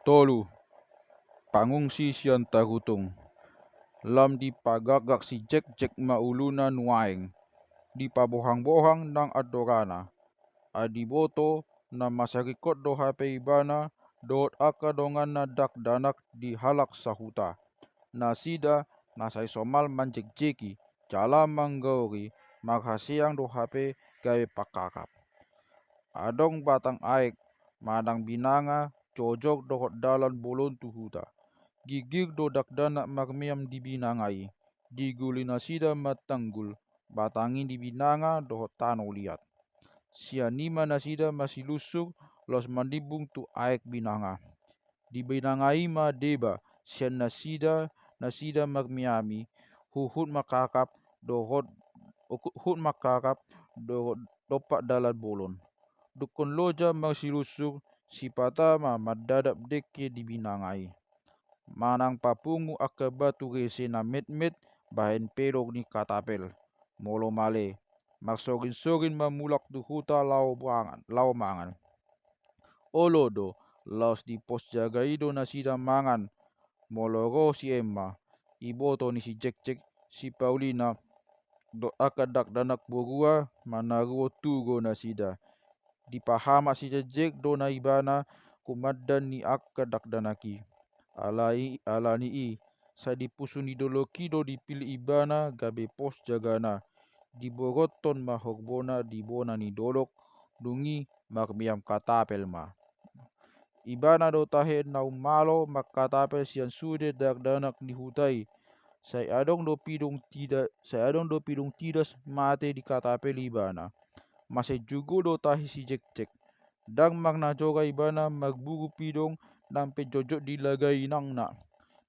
Tolu, pangungsi sian tagutung. Lam di pagagak si Jek mauluna nuaing. Di pabohang-bohang ng adorana. Adiboto na masarikot do hape ibana doot akadongan na dakdanak di halak sa huta. Nasida nasay somal manjekjeki jala manggauri maghasiang do hape gawe pakakap. Adong batang aek madang binanga cojok dohot dalan bolon tu huta. Gigig do dakdanak magmiam di binangai. Digulina sida matanggul batangin di binanga dohot tano liat. Sianima nasida masilusuk los mandibung tu aek binanga. Di binangai ma deba sian nasida magmiami huhut makakap dohot hut makakap dohot dopak dalan bolon. Dukun loja masilusuk si patama madadap deke di binangai. Manang papungu aka batu rese na met bahen pedok ni katapel. Molo male magsorin-sorin mamulak du huta lau mangan. Olodo laos di pos jaga ido nasida mangan. Moloro si Emma. Iboto ni si Jek si Paulina do akadak danak borua manaruo tugo nasida. Dipahama si Jek do na ibana kumaddan ni akadak danaki. Alani sa dipusun idoloki do dipilih ibana gabe pos jagana. Diboroton mahogbona dibona ni dolok dungi magmiam katapel ma. Ibana do tahe nau malo makatapel sian sude dakdanak ni hutai. Sai adong do pidong tidas mate di katapel ibana. Masih jugo do tahi si Jek. Dang magna joga ibana magburu pidong nampe jojok dilagai nang na.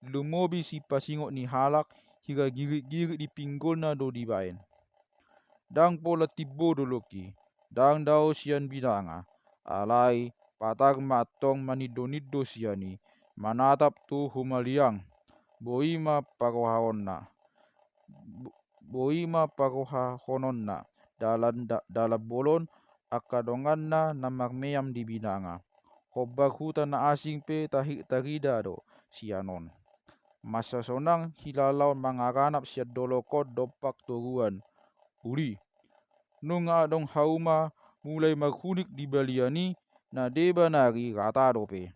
Lumobi si pasingok ni halak hingga girik-girik di pinggulna do dibaen. Dang pola tibo doloki. Dang dao sian binanga. Alai patag matong manidonido siani. Manatap tu humaliang. Boima pagohahononna. Dalam bolon akadonganna na magmeyam di binanga. Hobbag hutan na asing pe tahik tarida do sianon. Masa sonang hilalaw mangaganap siya dolokot dopak turuan. Uri, nung adong hauma mulai maghunik di baliani na deba nari rata dope.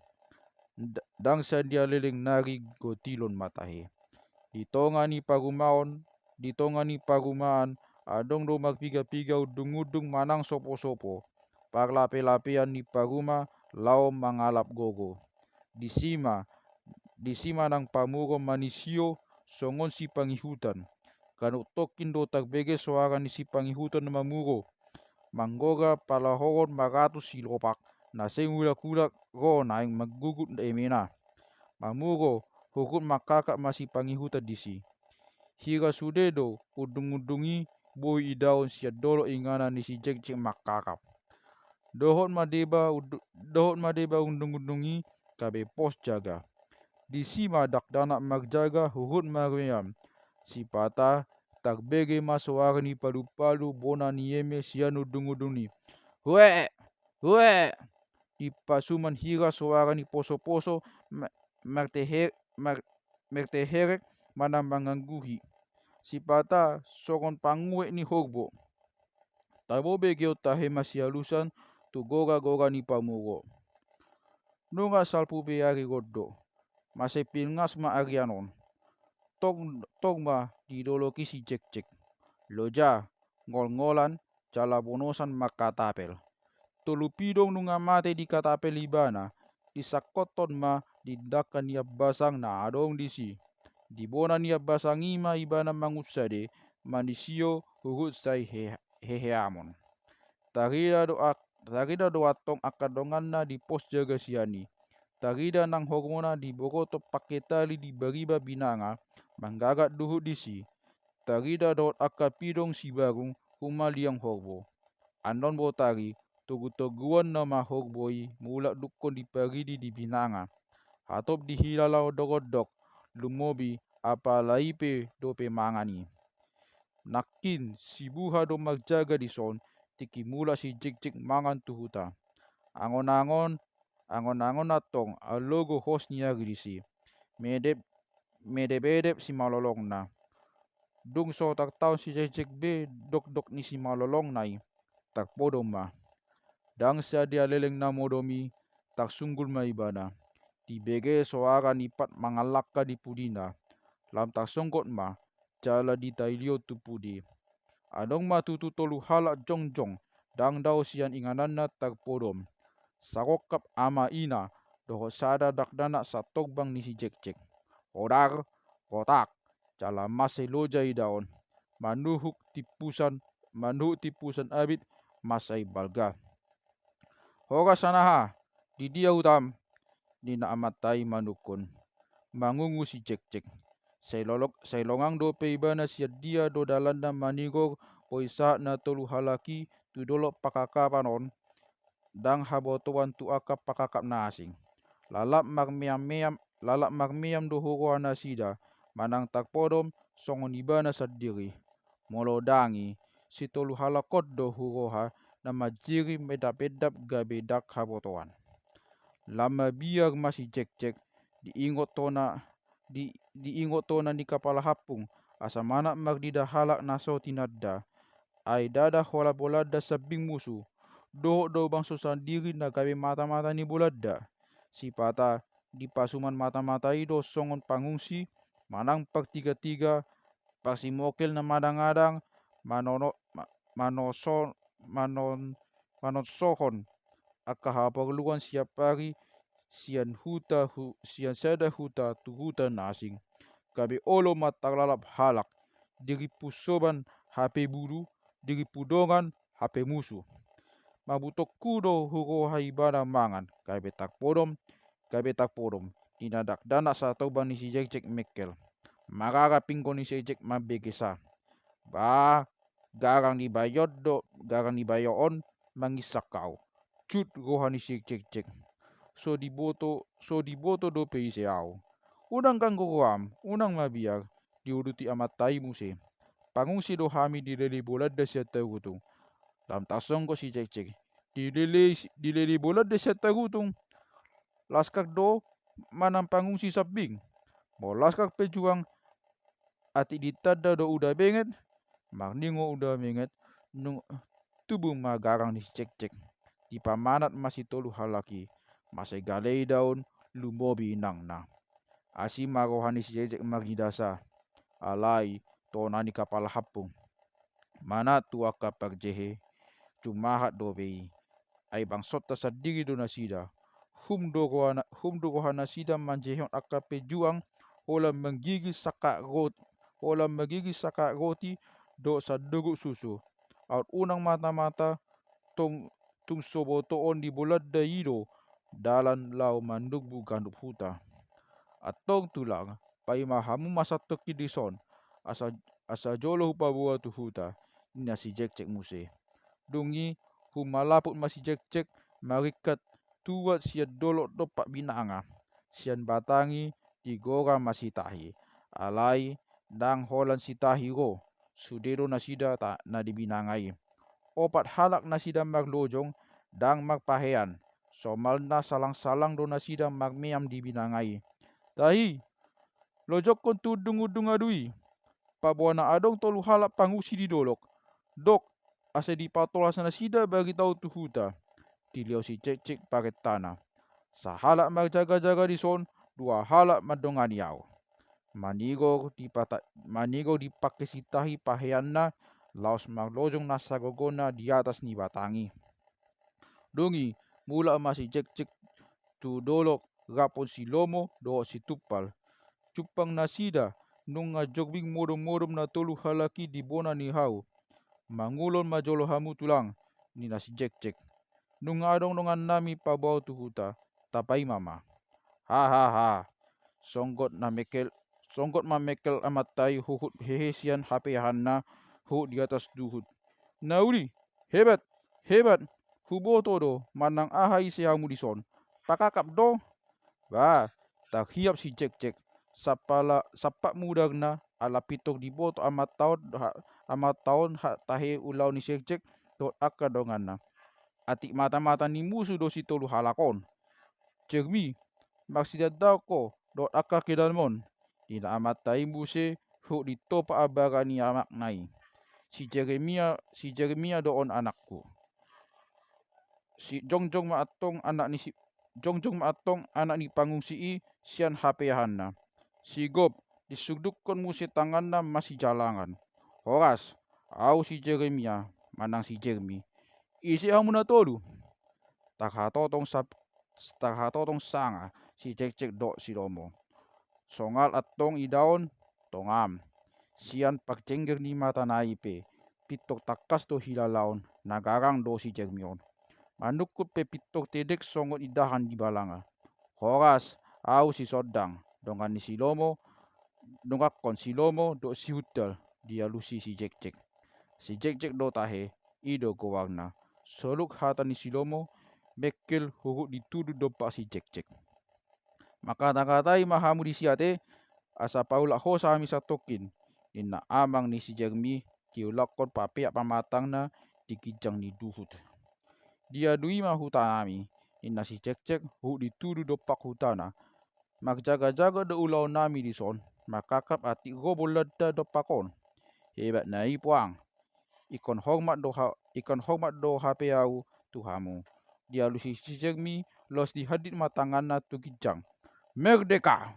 Dang sa dia leleng nari gotilon matahe. Di tonga ni pagumaan adong do magpiga-piga udung-udung manang sopo-sopo. Parlape-lapean ni paguma lao mangalap gogo. Di sima ng pamuro manisio songon si pangihutan. Kanuk tokin do tagbege suara ni si pangihutan na mamuro. Manggoga palahorot maratus si lopak. Naseng ulak-ulak ro naing maggugut na emena. Mamuro hukut makakak masih pangihutan disi. Hira sudedo udung-udungi boy idaon siya dolo ingana ni si Jek makakap. Dohot madeba undung-undungi kabe pos jaga. Di sima dakdanak magjaga huhut magmeyam. Si pata tagbege masuara ni palu-palu bona ni yeme sian udung-udung ni. Hue! Hue! Ipasuman hira suara ni poso-poso merteherek mana mangangguhi. Si pata sogon panguwe ni hogbo. Tabobe geo tahe masialusan tu goga-goga ni pamuro. Nunga salpu beari goddo. Masih pingas ma arianon. Tong ma didoloki si Jek. Loja, ngol-ngolan, jala bonosan makatapel. Tulupidong nunga mate di katapel ibana. Disakoton ma dindakan niya basang na adong disi. Dibona niya basang ima ibana mangusade manisio hurut say heheamon. Tarida do atong akadongan na di pos jaga siani. Tarida nang hormona di bogoto paketali di bariba binanga manggagat duhut disi. Tarida dot akapidong si barung humaliang horbo. Andon botari tugu-tuguan na mahorboi mulak dukon di paridi di binanga. Hatop di hilalaw dogodok lumobi apa laipe dope mangani. Nakin si buha do magjaga di son tiki mula si Jek mangan tu huta. Angon-angon Angon-angon natong alogo hos niya grisi. Medep medep si malolong na. Dung so tak taon si Jejek be dok ni si malolong nai. Tak podom ma. Dang sa dia leleng na modomi tak sunggul ma ibana. Di bege soara nipat mangalaka di pudina. Lam tak songkot ma. Jala di tailio tu pudi. Adong ma tutu tolu halak jong. Dang daw sian inganana tak podom. Sarokap ama ina. Doho sada dakdana sa togbang ni si Jek. Odar, kotak. Jala masai loja idaon. Manuhuk tipusan abit masai balga. Hoga sanaha. Di dia utam. Dina amatai manukun. Mangungu si Jek. Sailongang do peibana siya dia do dalanda manigor poisa na tolu halaki tu dolok pakakapanon dang habotoan tu akap pakakap na asing. Lalap magmiam do huro na sida manang tak podom songon ibana sadiri. Molodangi si tolu halakot do huroha na majiri medap-edap gabedak habotoan. Lama biar masih Jek diingot tona ni kapala hapung asa mana magdida halak naso tinadda ai dada hola bolada sabing musuh do bang sandiri na gawe mata-mata ni bolada si pata di pasuman mata-mata ido songon pangungsi manang pak tiga pasimokel na madang-adang manosohon akahaperluan siap hari sian sada huta tu huta nasing. Kabe olo mataglalap halak. Diri pusoban HP buru. Diri pudongan HP musuh. Mabutok kudo huro haibana mangan. Kabe tak podom. Dinadak dana sa tauban ni si Jek Mekel. Marara pingko ni si Jek mabegesa. Ba garang di bayoon mangisak kau. Cut rohani si Jek. So diboto do peiseau. Unang kangguruam, unang mabiar, diuduti amatai muse. Pangungsi do hami dileli bolad da siya tagutung. Lam tasong ko si Jek. Dileli bolad da siya tagutung. Laskak do manang pangungsi sabing. Mo laskak pejuang ati ditada do udah benget. Magningo udah benget. Nung tubuh magarang ni si Jek. Di pamanat masih tolu halaki. Masai galei daun lumobi nang na. Asi marohani si Jek magidasa. Alai tona ni kapal hapung. Mana tua kapak jehe. Cumahat dobei. Ai bang sota sadiri do nasida. Hum do rohana sida manjehon akape juang. Hola menggigis sakak roti. Do saduguk susu. Out unang mata-mata. Tung sobotoon di bolad da ido. Dalan lau mandugbu gandup huta. Atong tulang paimahamu masatok kidison asa jolo hupabuat tu huta ina si Jek muse. Dungi humalaput masih Jek marikat tuat siat dolok dopak binanga. Sian batangi digora masih tahi. Alai dang holan si tahi ro. Sudero nasida tak na dibinangai. Opat halak nasida maglojong dang magpahean. Somal na salang-salang do nasida magmeam dibinangai. Tahi, lojok kon tu dungu adui. Pabuana adong tolu halak pangusi di dolok. Dok, asa di patola sana sida bagi tahu tu huta. Diliau si Jek pakai tanah. Sahalak magjaga-jaga di son, dua halak madongani yau. Manigo dipakai si tahi paheanna, laos maglojong nasa gogona di atas ni batangi. Dungi, mula masih Jek tu dolok rapon si lomo do si tupal. Cupang nasida nung jogbing modom na tolu halaki di bona ni hau. Mangulon majolo hamu tulang ni nasi Jek. Nung adong nungan nami pabau tu huta. Tapai mama. Ha. Songgot ma mekel amatai huhut hehesian HP hanna hu di atas duhut. Nauli, hebat. Huboto do manang ahai si hamu dison. Pakakap do. Ba, tak hiap si Jek. Sapak mudagna ala pitok di boto amat tahun tahe ulau ni Jek dot akka donganna. Atik mata-mata ni musuh do si tolu halakon. Jeremy, magsidadaw ko, dot akakidanmon. Dinaamatay mo hu dito paabaga ni amak nai. Si Jeremia doon anakku. Si Jongjong maatong anak ni Jongjong maatong anak ni pangungsi siyan hapehan na. Sigop, disudukkan mo si tangan na masijalangan. Horas, au si Jeremia, manang si Jeremy. Isi mo na tolu. Takhatotong sanga si Cek do si Romo. Songal at tong idaon, tongam. Siyan pagcengger ni mata naipe. Pitok takas do hilalaon, nagarang do si Jeremion. Manukut pe pitok tedek songot idahan di balanga. Horas, au si Sodang, dongan ni si Lomo, dongakon si Lomo do si Hutel, dia lusi si Cek. Si Cek do tahe, ido gowagna. Soluk hata ni si Lomo, Mekel hurut dituduh dompak si Cek. Maka takatai mahamu di siate asa paulak ho sami satokin. Nina amang ni si Jeremy kiulakon papeak pamatang na dikijang ni duhut. Dia dui mah hutanami. Nina si Cek hurut dituduh dompak hutana. Mak jaga-jaga de ulau nami di son. Makakap ati robo leda dompakon. Hebat nai puang. Ikon hormat do HP au tuhamu. Dia lusi si Jeremy los di hadit matangan na tu kijang. Merdeka!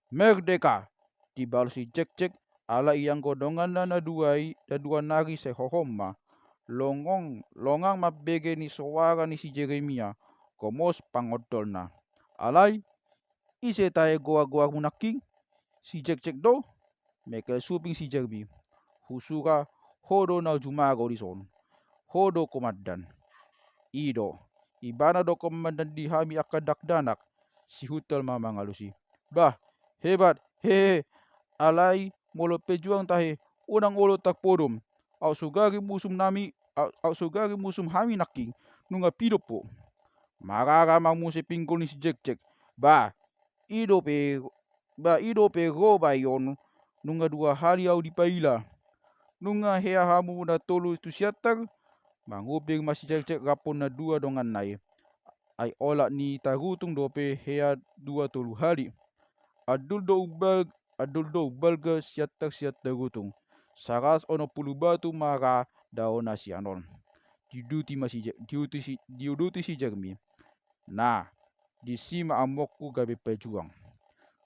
Merdeka! Dibalu si Cek ala iyang godongan na dua nari sehohoma. Longang mabege ni suara ni si Jeremia. Komos pangodol na. Alay, ise tae goa-goa munaking. Si Cek do. Mekel suping si Jeremy. Husura hodo na jumago di son. Hodo komandan. Ido. Ibana do komandan di hami akadak danak. Si Hutel mamangalusi. Bah, hebat. Hehe. Alai molo pejuang tahe. Unang olo tak podom. Au sugari musum hami naking. Nunga pidopo. Marara mamuse pinggul ni si Cek. Bah, ido pe roba yon. Nunga 2 hari au dipaila. Nunga hea hamu na tolu tu siatar. Manguping masih Cek rapon na 2 dongan nai. Ai olak ni tarutung dope hea 2 tolu hari. Adul do balga siatar gutung. Saras ono pulu batu mara daona si anon. Diuduti si Jeremy. Nah, di sima amokku gabe pejuang.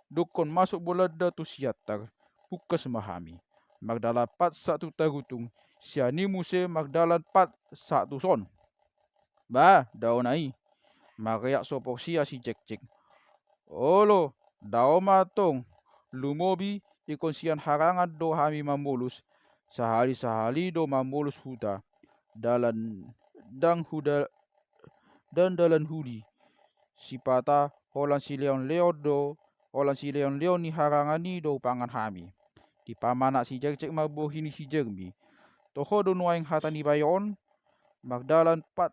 Dokon masuk bolada tu siatar. Pukas mahami. Magdala 4 satu tarutung. Siani muse magdalan 4 satu son. Bah, daonai. Mariak sopok sia si Cek. Olo, dao matong. Lumobi ikon sian harangan do hami mamulus. Sahali do mamulus huta. Dan dalan hudi. Si pata holan si leon ni harangan ni do pangan hami. Di pamanak si Cek mabuhini si Jeremy. Toho do nuaing hata ni bayon. Magdala 4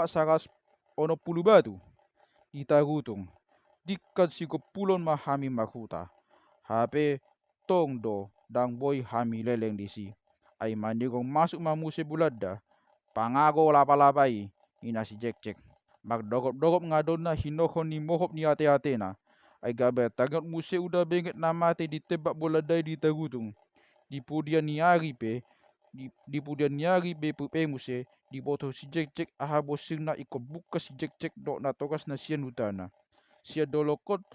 saras ono pulu batu. Itagutung. Dikat si kopulon mahami makuta. HP tong do dang boy hami leleng disi. Ay mandigong masuk mamuse bulada. Pangago lapalapai. Ina si Cek. Magdogop ngadon na hinohon ni mohop ni ate-ate na. Ay gabe tagat muse udah benget namate ditebak buladai ditagutung. Dipudian niari be pupe muse. Di boto si Cek ahabo sirna iko buka si Cek dok na tokas na sian hutana. Sia dolokot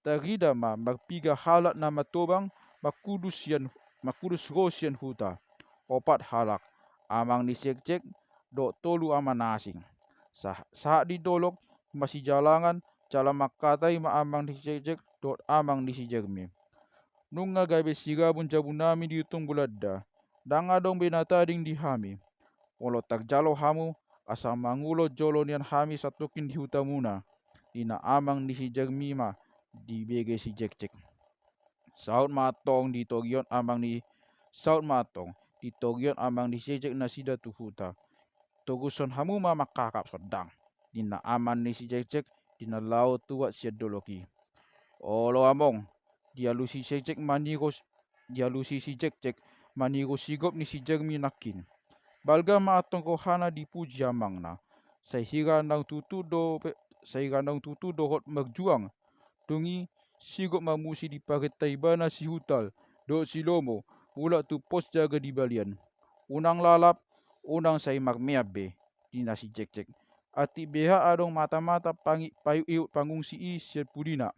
tarida magpiga halak na matobang makudus ro sian huta. 4 halak. Amang ni Cek dok tolu amanasing. Saat di dolok masih jalangan cala makatai amang ni Cek dok amang ni si Jeremy. Nunga gabe sigabun jabunami diutung bulada. Dangadong binatading di hami. Walau tak jalo hamu asa mangulo jolo nian hami satukin di hutamuna. Ina amang ni si Jeremy ma di bege si Cek. Saut matong di togion amang ni Cek na sida tu huta. Toguson hamu ma makakap sodang. Dina aman ni si Cek dina lau tuat sia doloki. Olo among dia lusi si Cek manigo sigop ni si Jeremy nakin. Balga matong kohana dipuji amang na. Sehira nang tutu do say ranang tutu dohot magjuang. Tungi sigot mamusi di pagetai bana si hutal do si lomo mula tu pos jaga di balian. Unang lalap, unang say magmeabe di nasi cek-cek. Ati beha adong mata-mata payu iut pangung si i siya pudina.